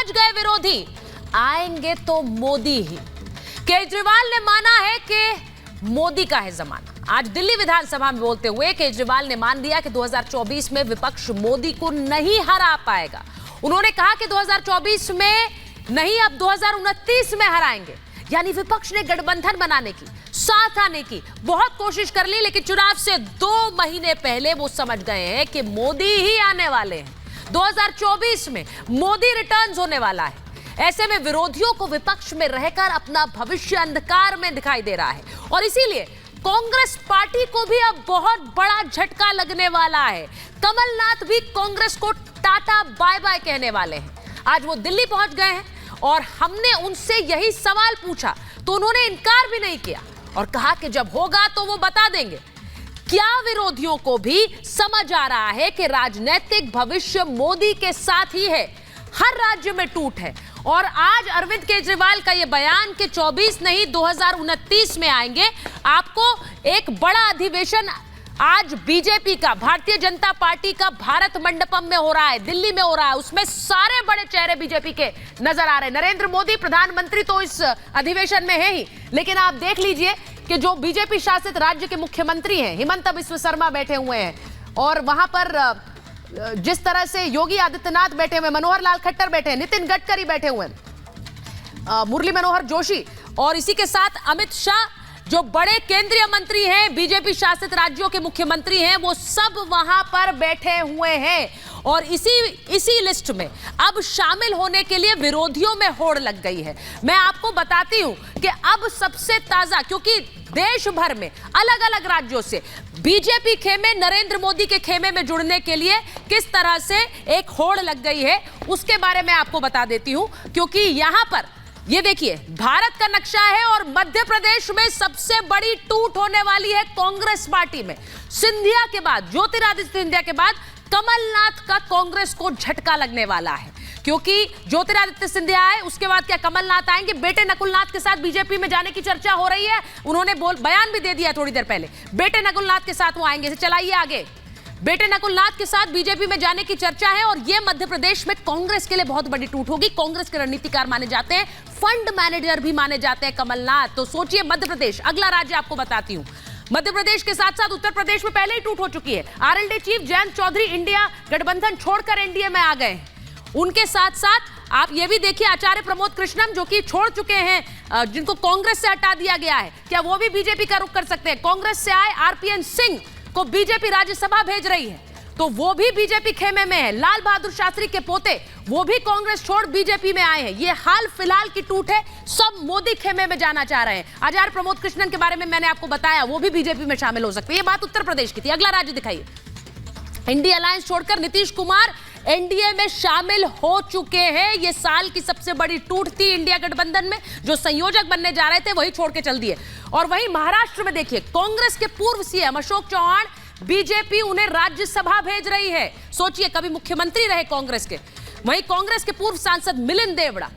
गए विरोधी, आएंगे तो मोदी ही। केजरीवाल ने माना है कि मोदी का है जमाना। आज दिल्ली विधानसभा में बोलते हुए केजरीवाल ने मान लिया कि 2024 में विपक्ष मोदी को नहीं हरा पाएगा। उन्होंने कहा कि 2024 में नहीं, अब 2029 में हराएंगे। यानी विपक्ष ने गठबंधन बनाने की, साथ आने की बहुत कोशिश कर ली, लेकिन चुनाव से 2 महीने पहले वो समझ गए हैं कि मोदी ही आने वाले हैं। 2024 में मोदी रिटर्न्स होने वाला है। ऐसे में विरोधियों को विपक्ष में रहकर अपना भविष्य अंधकार में दिखाई दे रहा है और इसीलिए कांग्रेस पार्टी को भी अब बहुत बड़ा झटका लगने वाला है। कमलनाथ भी कांग्रेस को टाटा बाय बाय कहने वाले हैं। आज वो दिल्ली पहुंच गए हैं और हमने उनसे यही सवाल पूछा तो उन्होंने इनकार भी नहीं किया और कहा कि जब होगा तो वो बता देंगे। क्या विरोधियों को भी समझ आ रहा है कि राजनीतिक भविष्य मोदी के साथ ही है? हर राज्य में टूट है और आज अरविंद केजरीवाल का यह बयान कि 24 नहीं 2029 में आएंगे। आपको एक बड़ा अधिवेशन आज बीजेपी का, भारतीय जनता पार्टी का भारत मंडपम में हो रहा है, दिल्ली में हो रहा है। उसमें सारे बड़े चेहरे बीजेपी के नजर आ रहे हैं। नरेंद्र मोदी प्रधानमंत्री तो इस अधिवेशन में है ही, लेकिन आप देख लीजिए कि जो बीजेपी शासित राज्य के मुख्यमंत्री हैं, हिमंता बिस्वा शर्मा बैठे हुए हैं और वहां पर जिस तरह से योगी आदित्यनाथ बैठे हुए, मनोहर लाल खट्टर बैठे हैं, नितिन गडकरी बैठे हुए हैं, मुरली मनोहर जोशी और इसी के साथ अमित शाह, जो बड़े केंद्रीय मंत्री हैं, बीजेपी शासित राज्यों के मुख्यमंत्री हैं, वो सब वहां पर बैठे हुए हैं। और इसी लिस्ट में अब शामिल होने के लिए विरोधियों में होड़ लग गई है। मैं आपको बताती हूं कि अब सबसे ताजा, क्योंकि देश भर में अलग अलग राज्यों से बीजेपी खेमे नरेंद्र मोदी के खेमे में जुड़ने के लिए किस तरह से एक होड़ लग गई है, उसके बारे में आपको बता देती हूं। क्योंकि यहां पर ये देखिए भारत का नक्शा है और मध्य प्रदेश में सबसे बड़ी टूट होने वाली है कांग्रेस पार्टी में। सिंधिया के बाद, ज्योतिरादित्य सिंधिया के बाद कमलनाथ का कांग्रेस को झटका लगने वाला है। क्योंकि ज्योतिरादित्य सिंधिया आए, उसके बाद क्या कमलनाथ आएंगे। बेटे नकुलनाथ के साथ बीजेपी में जाने की चर्चा हो रही है। उन्होंने बयान भी दे दिया थोड़ी देर पहले, बेटे नकुलनाथ के साथ वो आएंगे। चलाइए आगे, बेटे नकुलनाथ के साथ बीजेपी में जाने की चर्चा है और यह मध्य प्रदेश में कांग्रेस के लिए बहुत बड़ी टूट होगी। कांग्रेस के रणनीतिकार माने जाते हैं, फंड मैनेजर भी माने जाते हैं कमलनाथ। तो सोचिए मध्य प्रदेश, अगला राज्य आपको बताती हूं। मध्य प्रदेश के साथ साथ उत्तर प्रदेश में पहले ही टूट हो चुकी है। आरएलडी चीफ जयंत चौधरी इंडिया गठबंधन छोड़कर एनडीए में आ गए। उनके साथ साथ आप ये भी देखिए आचार्य प्रमोद कृष्णम, जो कि छोड़ चुके हैं, जिनको कांग्रेस से हटा दिया गया है, क्या वो भी बीजेपी का रुख कर सकते हैं? कांग्रेस से आए आरपीएन सिंह को बीजेपी राज्यसभा भेज रही है, तो वो भी बीजेपी खेमे में है। लाल बहादुर शास्त्री के पोते, वो भी कांग्रेस छोड़ बीजेपी में आए हैं। ये हाल फिलहाल की टूट है, सब मोदी खेमे में जाना चाह रहे हैं। आचार्य प्रमोद कृष्णन के बारे में मैंने आपको बताया, वो भी बीजेपी में शामिल हो सकते हैं। ये बात उत्तर प्रदेश की थी। अगला राज्य दिखाइए। इंडिया अलायंस छोड़कर नीतीश कुमार एनडीए में शामिल हो चुके हैं। ये साल की सबसे बड़ी टूट थी इंडिया गठबंधन में, जो संयोजक बनने जा रहे थे वही छोड़ के चल दिए। और वहीं महाराष्ट्र में देखिए, कांग्रेस के पूर्व सीएम अशोक चौहान, बीजेपी उन्हें राज्यसभा भेज रही है। सोचिए, कभी मुख्यमंत्री रहे कांग्रेस के। वहीं कांग्रेस के पूर्व सांसद मिलिंद देवड़ा,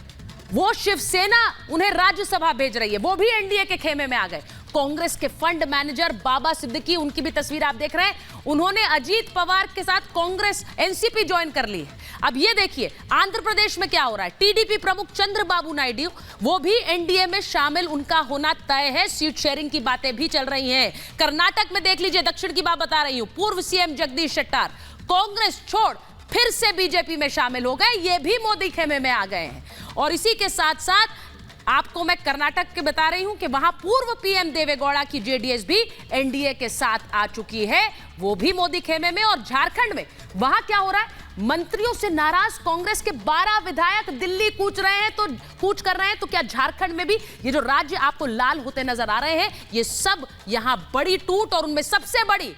वो शिवसेना उन्हें राज्यसभा भेज रही है, वो भी एनडीए के खेमे में आ गए। कांग्रेस के फंड मैनेजर बाबा सिद्दीकी, उनकी भी तस्वीर आप देख रहे हैं, उन्होंने अजीत पवार के साथ कांग्रेस एनसीपी ज्वाइन कर ली है। अब ये देखिए आंध्र प्रदेश में क्या हो रहा है। टीडीपी प्रमुख चंद्रबाबू नायडू, वो भी एनडीए में शामिल, उनका होना तय है। सीट शेयरिंग की बातें भी चल रही हैं। कर्नाटक में देख लीजिए, दक्षिण की बात बता रही हूं, पूर्व सीएम जगदीश शेट्टार कांग्रेस छोड़ फिर से बीजेपी में शामिल हो गए, ये भी मोदी खेमे में आ गए हैं। और इसी के साथ साथ आपको मैं कर्नाटक के बता रही हूं कि वहां पूर्व पीएम देवेगौड़ा की जेडीएस भी एनडीए के साथ आ चुकी है, वो भी मोदी खेमे में। और झारखंड में वहां क्या हो रहा है, मंत्रियों से नाराज कांग्रेस के 12 विधायक दिल्ली कूच कर रहे हैं। तो क्या झारखंड में भी ये जो राज्य आपको लाल होते नजर आ रहे हैं, ये सब यहां बड़ी टूट, और उनमें सबसे बड़ी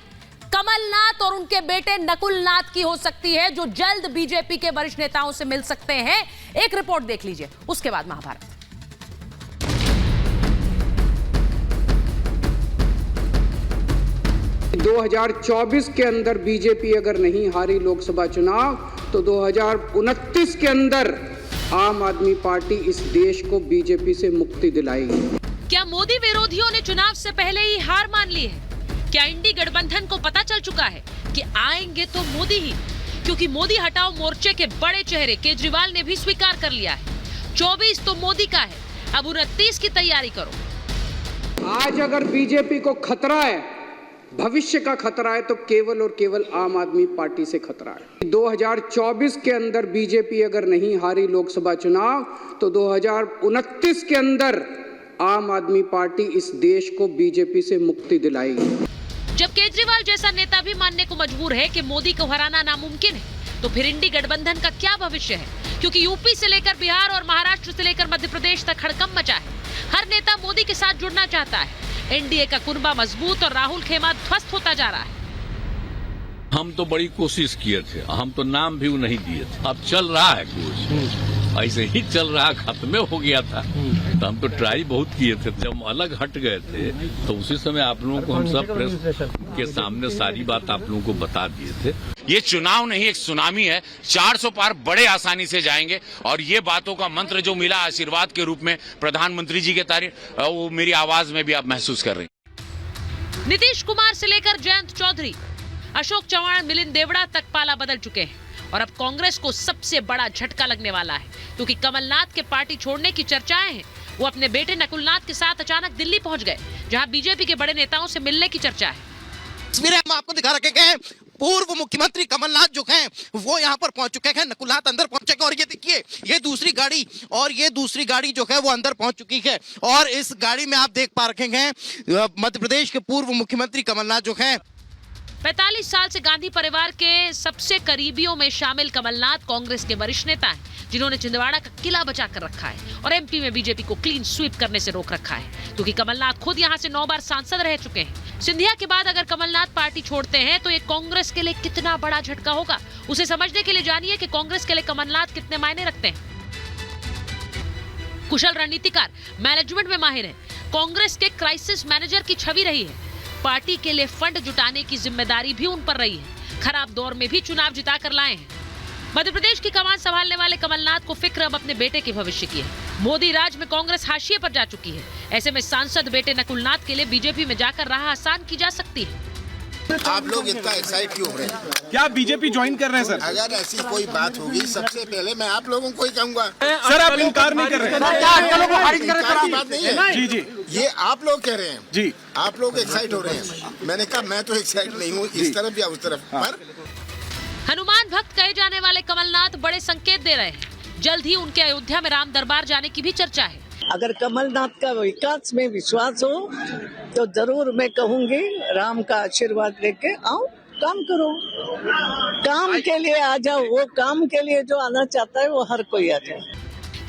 कमलनाथ और उनके बेटे नकुलनाथ की हो सकती है, जो जल्द बीजेपी के वरिष्ठ नेताओं से मिल सकते हैं। एक रिपोर्ट देख लीजिए, उसके बाद महाभारत। 2024 के अंदर बीजेपी अगर नहीं हारी लोकसभा चुनाव, तो 2029 के अंदर आम आदमी पार्टी इस देश को बीजेपी से मुक्ति दिलाएगी। क्या मोदी विरोधियों ने चुनाव से पहले ही हार मान ली है? क्या इंडी गठबंधन को पता चल चुका है कि आएंगे तो मोदी ही? क्योंकि मोदी हटाओ मोर्चे के बड़े चेहरे केजरीवाल ने भी स्वीकार कर लिया है 24 तो मोदी का है, अब 29 की तैयारी करो। आज अगर बीजेपी को खतरा है, भविष्य का खतरा है, तो केवल और केवल आम आदमी पार्टी से खतरा है। 2024 के अंदर बीजेपी अगर नहीं हारी लोकसभा चुनाव तो 2029 के अंदर आम आदमी पार्टी इस देश को बीजेपी से मुक्ति दिलाएगी। जब केजरीवाल जैसा नेता भी मानने को मजबूर है कि मोदी को हराना नामुमकिन है, तो फिर इंडी गठबंधन का क्या भविष्य है? क्योंकि यूपी से लेकर बिहार और महाराष्ट्र से लेकर मध्य प्रदेश तक हड़कंप मचा है। हर नेता मोदी के साथ जुड़ना चाहता है। एनडीए का कुनबा मजबूत और राहुल खेमा ध्वस्त होता जा रहा है। हम तो बड़ी कोशिश किए थे, हम तो नाम भी नहीं दिए थे। अब चल रहा है कुछ ऐसे ही चल रहा, खत्म हो गया था तो हम तो ट्राई बहुत किए थे। जब अलग हट गए थे तो उसी समय आप लोगों को हम सब प्रेस के सामने सारी बात आप लोगों को बता दिए थे। ये चुनाव नहीं एक सुनामी है, 400 पार बड़े आसानी से जाएंगे और ये बातों का मंत्र जो मिला आशीर्वाद के रूप में प्रधानमंत्री जी के तारीफ, वो मेरी आवाज में भी आप महसूस कर रहे हैं। नीतीश कुमार से लेकर जयंत चौधरी, अशोक चव्हाण, मिलिंद देवड़ा तक पाला बदल चुके हैं और अब कांग्रेस को सबसे बड़ा झटका लगने वाला है, क्योंकि कमलनाथ के पार्टी छोड़ने की चर्चाएं हैं। वो अपने बेटे नकुलनाथ के साथ अचानक दिल्ली पहुंच गए, जहां बीजेपी के बड़े नेताओं से मिलने की चर्चा है। तस्वीरें हम आपको दिखा रखे हैं। पूर्व मुख्यमंत्री कमलनाथ जो हैं वो यहाँ पर पहुंच चुके हैं, नकुलनाथ अंदर पहुंचे हैं और ये देखिए ये दूसरी गाड़ी और ये दूसरी गाड़ी जो है वो अंदर पहुंच चुकी है और इस गाड़ी में आप देख पा रखे हैं मध्य प्रदेश के पूर्व मुख्यमंत्री कमलनाथ जो हैं। 45 साल से गांधी परिवार के सबसे करीबियों में शामिल कमलनाथ कांग्रेस के वरिष्ठ नेता हैं, जिन्होंने छिंदवाड़ा का किला बचा कर रखा है और एमपी में बीजेपी को क्लीन स्वीप करने से रोक रखा है, क्योंकि कमलनाथ खुद यहां से 9 बार सांसद रह चुके हैं। सिंधिया के बाद अगर कमलनाथ पार्टी छोड़ते हैं तो ये कांग्रेस के लिए कितना बड़ा झटका होगा, उसे समझने के लिए जानिए कि कांग्रेस के लिए कमलनाथ कितने मायने रखते हैं। कुशल रणनीतिकार, मैनेजमेंट में माहिर है, कांग्रेस के क्राइसिस मैनेजर की छवि रही है। पार्टी के लिए फंड जुटाने की जिम्मेदारी भी उन पर रही है। खराब दौर में भी चुनाव जिताकर लाए हैं। मध्य प्रदेश की कमान संभालने वाले कमलनाथ को फिक्र अब अपने बेटे के भविष्य की है। मोदी राज में कांग्रेस हाशिए पर जा चुकी है। ऐसे में सांसद बेटे नकुलनाथ के लिए बीजेपी में जाकर राह आसान की जा सकती है। आप लोग इतना एक्साइट क्यों हो रहे हैं? क्या बीजेपी ज्वाइन कर रहे हैं सर? अगर ऐसी कोई बात होगी सबसे पहले मैं आप लोगों को ही कहूंगा। सर आप इनकार नहीं कर रहे हैं? इनकार की बात नहीं है जी जी, ये आप लोग कह रहे हैं जी, आप लोग एक्साइट हो रहे हैं। मैंने कहा मैं तो एक्साइट नहीं हूँ इस तरफ या उस तरफ। पर हनुमान भक्त कहे जाने वाले कमलनाथ बड़े संकेत दे रहे हैं। जल्द ही उनके अयोध्या में राम दरबार जाने की भी चर्चा है। अगर कमलनाथ का विकास में विश्वास हो तो जरूर मैं कहूंगी राम का आशीर्वाद लेके आओ, काम करो, काम के लिए आ जाओ। वो काम के लिए जो आना चाहता है वो हर कोई आ जाए।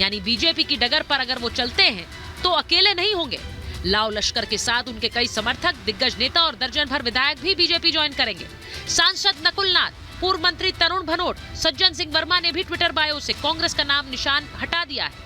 यानी बीजेपी की डगर पर अगर वो चलते हैं तो अकेले नहीं होंगे। लाव लश्कर के साथ उनके कई समर्थक, दिग्गज नेता और दर्जन भर विधायक भी बीजेपी ज्वाइन करेंगे। सांसद नकुलनाथ, पूर्व मंत्री तरुण भनोट, सज्जन सिंह वर्मा ने भी ट्विटर बायो से कांग्रेस का नाम निशान हटा दिया है।